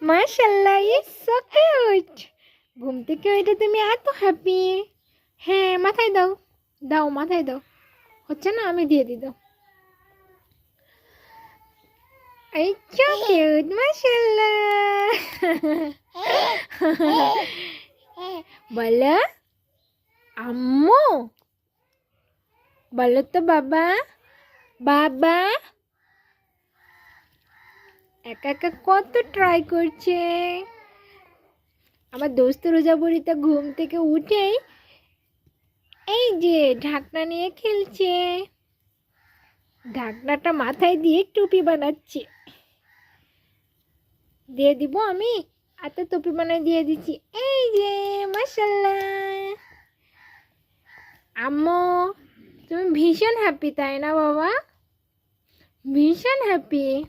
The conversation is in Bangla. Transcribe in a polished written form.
মাশাআল্লাহ, ইটস সো কিউট। ঘুম থেকে ওইটা তুমি এত হ্যাপি। হ্যাঁ, মাথায় দাও, দাও মাথায় দাও। হচ্ছে না, আমি দিয়ে দিই, দাও। এই সো কিউট, মাশাআল্লাহ। বলো আম্মু, বলো তো বাবা, বাবা। একা একা কত ট্রাই করছে। আমার দোস্ত রোজাবরিতা ঘুম থেকে উঠেই এই যে ঢাকনা নিয়ে খেলছে। ঢাকনাটা মাথায় দিয়ে টুপি বানাচ্ছে। দিয়ে দিব আমি, এত টুপি বানায় দিয়ে দিচ্ছি। এই যে মাশাআল্লাহ। আম্মু, তুমি ভীষণ হ্যাপি তাই না বাবা? ভীষণ হ্যাপি।